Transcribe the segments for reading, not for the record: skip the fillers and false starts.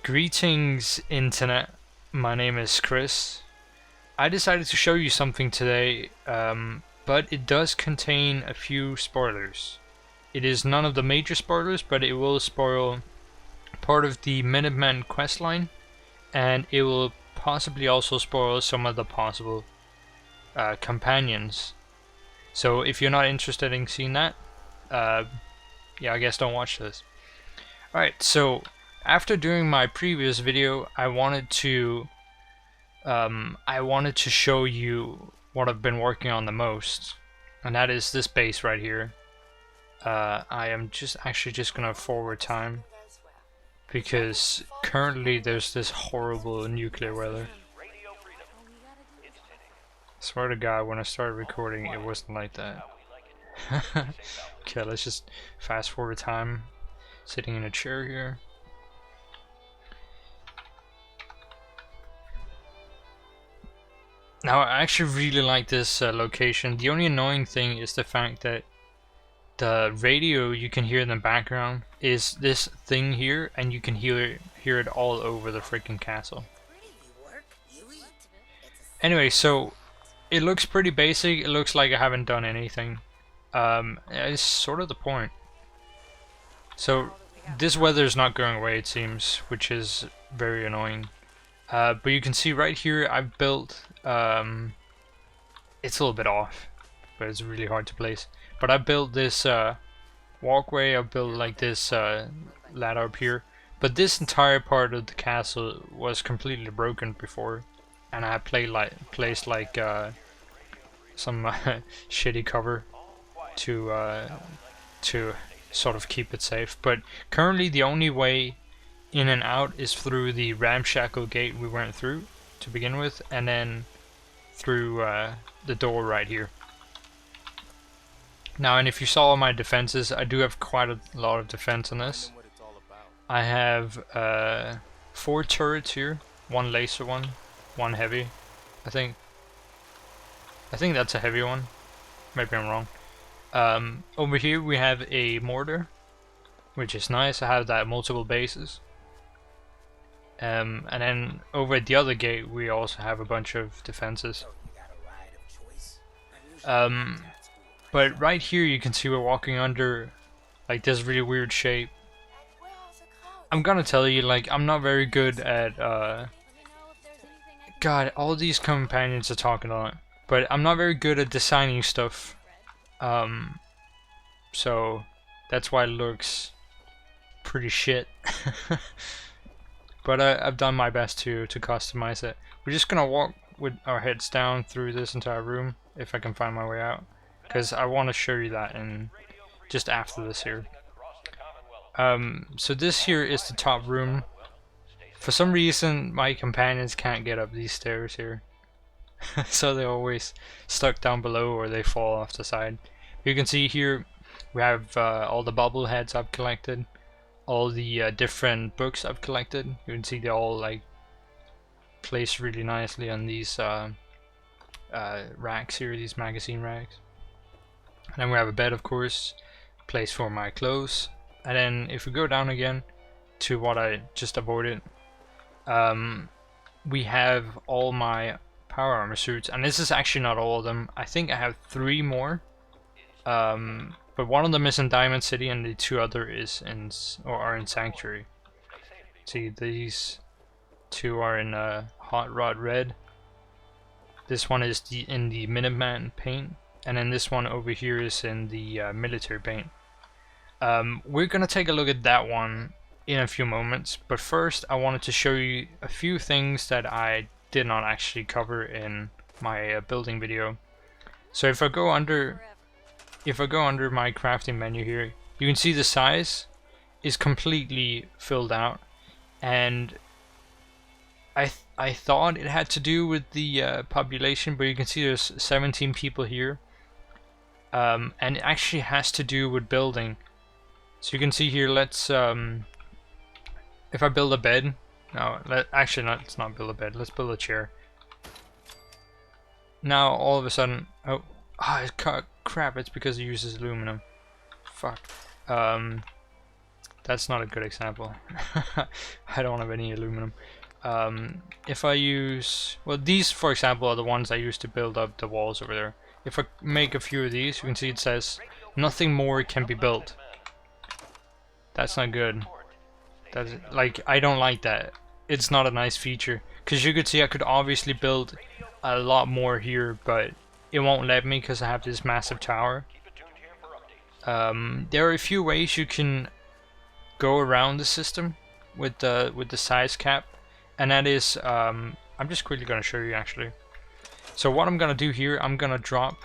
Greetings, Internet. My name is Chris. I decided to show you something today, but it does contain a few spoilers. It is none of the major spoilers, but it will spoil part of the Minutemen questline, and it will possibly also spoil some of the possible companions. So if you're not interested in seeing that, yeah, I guess don't watch this. Alright, so after doing my previous video, I wanted to show you what I've been working on the most, and that is this base right here. I am actually just gonna forward time because currently there's this horrible nuclear weather. Swear to God, when I started recording, it wasn't like that. Okay, let's just fast forward time. Sitting in a chair here. Now, I actually really like this location. The only annoying thing is the fact that the radio you can hear in the background is this thing here, and you can hear it all over the freaking castle. Anyway, so it looks pretty basic. It looks like I haven't done anything. It's sort of the point. So this weather is not going away, it seems, which is very annoying. But you can see right here I've built, it's a little bit off, but it's really hard to place. But I built this walkway, I built like this ladder up here. But this entire part of the castle was completely broken before, and I placed like some shitty cover to sort of keep it safe. But currently the only way in and out is through the ramshackle gate we went through to begin with, and then through the door right here. Now, and if you saw my defenses, I do have quite a lot of defense on this. I have 4 turrets here, 1 laser one, 1 heavy, I think that's a heavy one, maybe I'm wrong. Over here we have a mortar, which is nice. I have that multiple bases. And then over at the other gate we also have a bunch of defenses. But right here you can see we're walking under like this really weird shape. I'm gonna tell you, like, I'm not very good at God, all these companions are talking a lot, but I'm not very good at designing stuff. So that's why it looks pretty shit. But I've done my best to customize it. We're just gonna walk with our heads down through this entire room, if I can find my way out, because I want to show you that in just after this here. So this here is the top room. For some reason my companions can't get up these stairs here. So they're always stuck down below, or they fall off the side. You can see here we have all the bobbleheads I've collected, all the different books I've collected. You can see they're all like placed really nicely on these racks here, these magazine racks. And then we have a bed, of course, place for my clothes. And then if we go down again to what I just avoided, we have all my power armor suits, and this is actually not all of them. I think I have 3 more, but one of them is in Diamond City and the 2 other is in are in Sanctuary. See, these 2 are in Hot Rod Red. This one is in the Minuteman paint, and then this one over here is in the military paint. We're gonna take a look at that one in a few moments, but first I wanted to show you a few things that I did not actually cover in my building video. So if I go under my crafting menu here, you can see the size is completely filled out, and I thought it had to do with the population, but you can see there's 17 people here, and it actually has to do with building. So you can see here, let's if I build a bed, no, let's not build a bed, let's build a chair. Now all of a sudden, crap, it's because it uses aluminum. Fuck. that's not a good example. I don't have any aluminum. If I use, well, these for example are the ones I use to build up the walls over there. If I make a few of these, you can see it says nothing more can be built. That's not good. That's like, I don't like that. It's not a nice feature, because you could see I could obviously build a lot more here, but it won't let me because I have this massive tower. There are a few ways you can go around the system with the size cap, and that is I'm just quickly gonna show you actually. So what I'm gonna do here, I'm gonna drop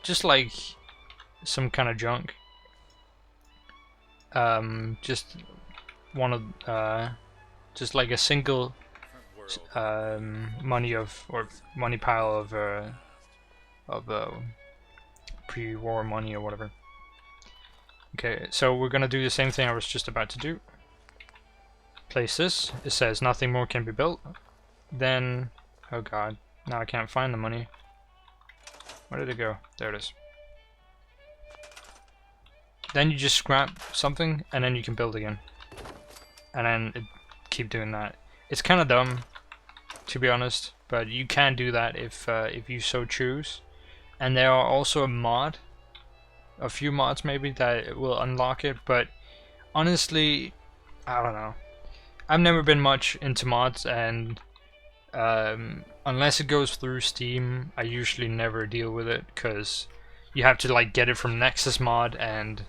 just like some kind of junk, just one of just like a single money pile of pre-war money or whatever. Okay, so we're gonna do the same thing I was just about to do. Place this. It says nothing more can be built. Then, oh god, now I can't find the money. Where did it go? There it is. Then you just scrap something and then you can build again. And then keep doing that. It's kind of dumb, to be honest, but you can do that if you so choose. And there are also a few mods maybe that will unlock it, but honestly, I don't know. I've never been much into mods, and unless it goes through Steam, I usually never deal with it, because you have to like get it from Nexus Mod, and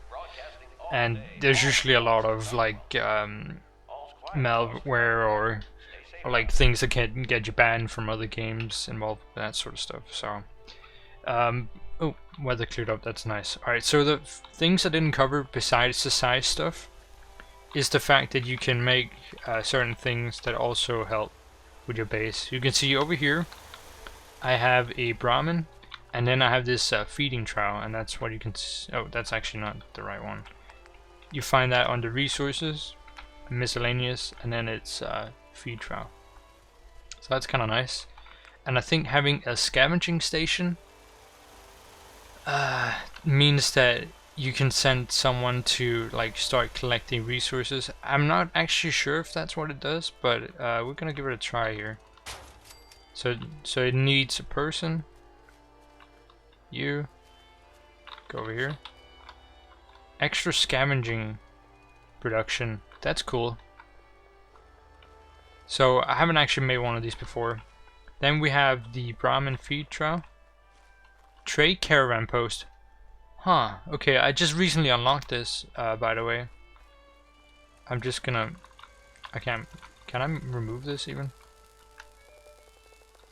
there's usually a lot of like malware or like things that can get you banned from other games involved with that sort of stuff. So oh, weather cleared up, that's nice. Alright, so the things I didn't cover besides the size stuff is the fact that you can make certain things that also help with your base. You can see over here I have a Brahmin, and then I have this feeding trough, and that's what you can oh, that's actually not the right one. You find that under resources, miscellaneous, and then it's feed trough. So that's kind of nice. And I think having a scavenging station means that you can send someone to like start collecting resources. I'm not actually sure if that's what it does, but we're gonna give it a try here. So it needs a person. You go over here. Extra scavenging production. That's cool. So I haven't actually made one of these before. Then we have the Brahmin feed trough. Trade caravan post. Huh, okay, I just recently unlocked this, by the way. I'm just gonna... can I remove this even?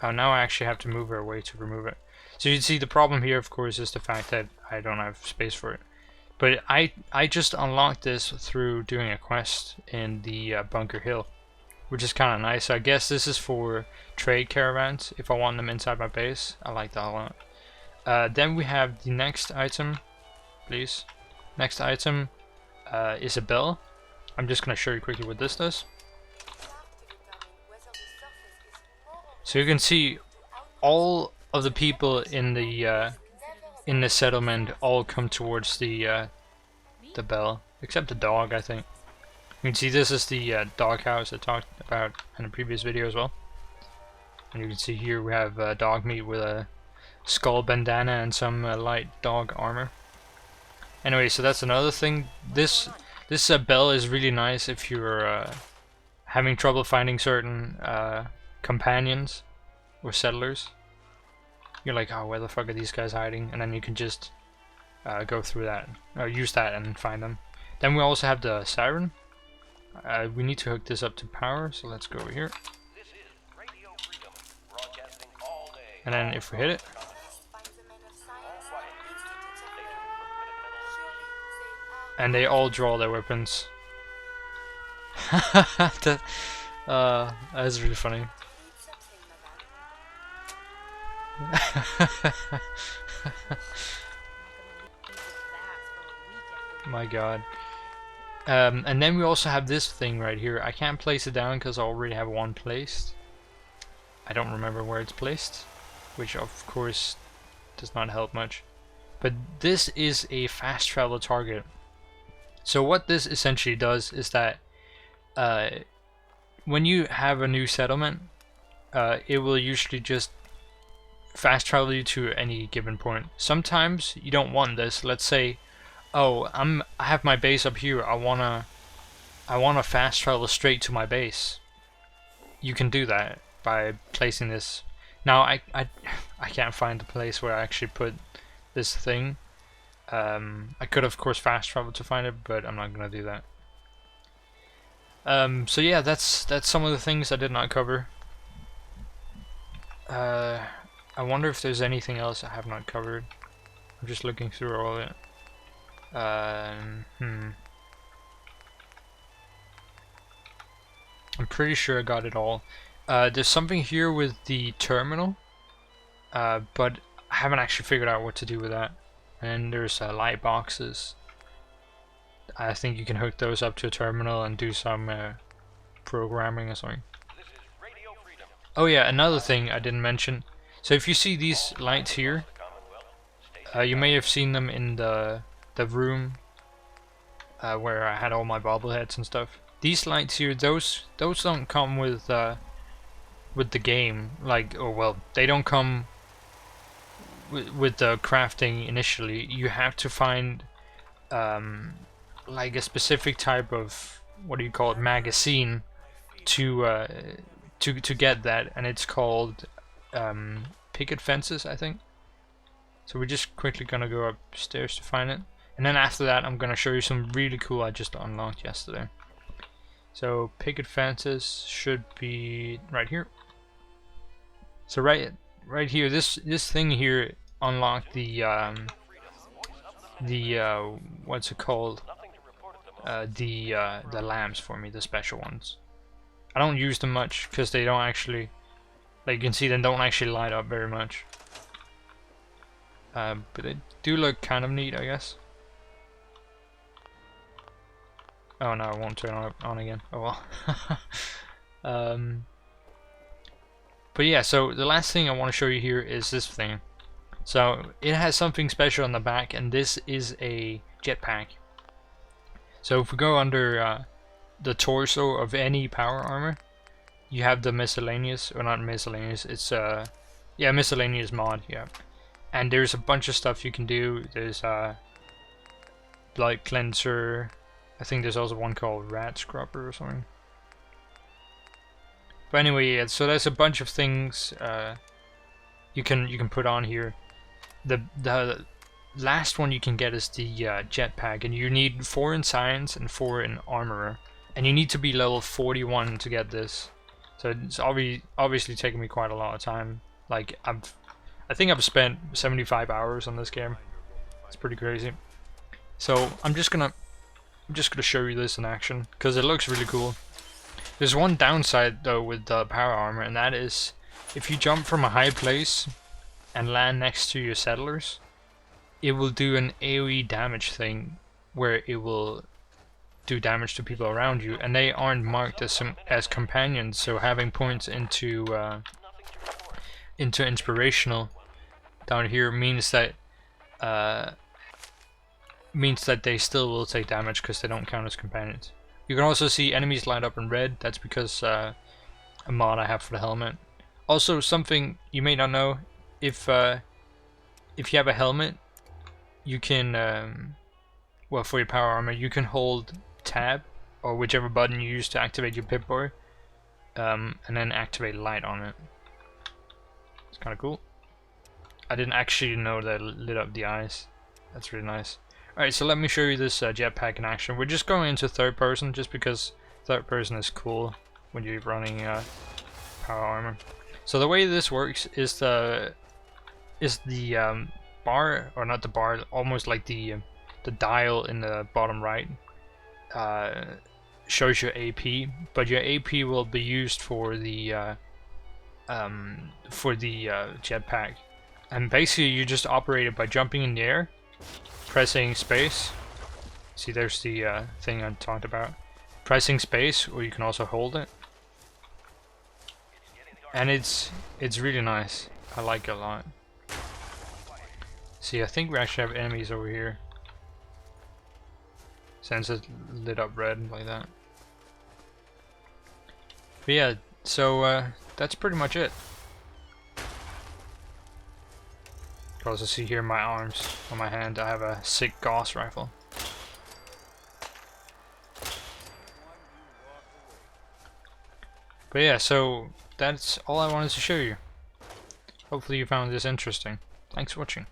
Oh, now I actually have to move her away to remove it. So you see the problem here, of course, is the fact that I don't have space for it. But I just unlocked this through doing a quest in the Bunker Hill, which is kind of nice. So I guess this is for trade caravans, if I want them inside my base. I like that a lot. Then we have the next item, please. Next item is a bell. I'm just going to show you quickly what this does. So you can see all of the people in the settlement all come towards the bell, except the dog, I think. You can see this is the dog house I talked about in a previous video as well. And you can see here we have dog meat with a skull bandana and some light dog armor. Anyway, so that's another thing. This bell is really nice if you're having trouble finding certain companions or settlers. You're like, oh, where the fuck are these guys hiding? And then you can just go through that, or use that and find them. Then we also have the siren. We need to hook this up to power, so let's go over here. And then if we hit it, and they all draw their weapons. That's really funny. My god. And then we also have this thing right here. I can't place it down because I already have one placed. I don't remember where it's placed, which of course does not help much. But this is a fast travel target. So what this essentially does is that when you have a new settlement, it will usually just fast travel you to any given point. Sometimes you don't want this. Let's say, oh, I have my base up here. I wanna fast travel straight to my base. You can do that by placing this. Now I can't find the place where I actually put this thing. I could of course fast travel to find it, but I'm not gonna do that. So yeah, that's some of the things I did not cover. I wonder if there's anything else I have not covered. I'm just looking through all of it. I'm pretty sure I got it all. There's something here with the terminal, but I haven't actually figured out what to do with that. And there's light boxes. I think you can hook those up to a terminal and do some programming or something. Oh yeah, another thing I didn't mention. So if you see these lights here, you may have seen them in the room where I had all my bobbleheads and stuff. These lights here, those don't come with the game. Like, oh well, they don't come with the crafting initially. You have to find like a specific type of, what do you call it, magazine to get that, and it's called picket fences, I think. So we're just quickly gonna go upstairs to find it, and then after that I'm gonna show you some really cool I just unlocked yesterday. So picket fences should be right here. So right here, this thing here unlocked the what's it called? The lamps for me, the special ones. I don't use them much because they don't actually, like you can see, they don't actually light up very much. But they do look kind of neat, I guess. Oh no, it won't turn on again. Oh well. But yeah, so the last thing I want to show you here is this thing. So it has something special on the back, and this is a jetpack. So if we go under the torso of any power armor, you have the miscellaneous, or not miscellaneous, it's yeah, miscellaneous mod, yeah. And there's a bunch of stuff you can do. There's blood cleanser. I think there's also one called rat scrubber or something. But anyway, yeah, so there's a bunch of things you can put on here. The last one you can get is the jetpack, and you need 4 in science and 4 in armorer, and you need to be level 41 to get this. So it's obviously taken me quite a lot of time. Like I think I've spent 75 hours on this game. It's pretty crazy. So I'm just gonna show you this in action because it looks really cool. There's one downside though with the power armor, and that is if you jump from a high place and land next to your settlers, it will do an AoE damage thing where it will do damage to people around you, and they aren't marked as companions. So having points into inspirational down here means that they still will take damage because they don't count as companions. You can also see enemies light up in red. That's because a mod I have for the helmet. Also, something you may not know, if you have a helmet, you can well, for your power armor, you can hold tab or whichever button you use to activate your Pip-Boy, and then activate light on it. It's kind of cool. I didn't actually know that it lit up the eyes. That's really nice. Alright, so let me show you this jetpack in action. We're just going into third person just because third person is cool when you're running power armor. So the way this works is the bar, or not the bar, almost like the dial in the bottom right shows your AP, but your AP will be used for the jetpack, and basically you just operate it by jumping in the air, pressing space. See, there's the thing I talked about. Pressing space, or you can also hold it, and it's really nice. I like it a lot. See, I think we actually have enemies over here. since it lit up red like that. But yeah, so that's pretty much it. You can also see here my arms on my hand. I have a sick Gauss rifle. But yeah, so that's all I wanted to show you. Hopefully you found this interesting. Thanks for watching.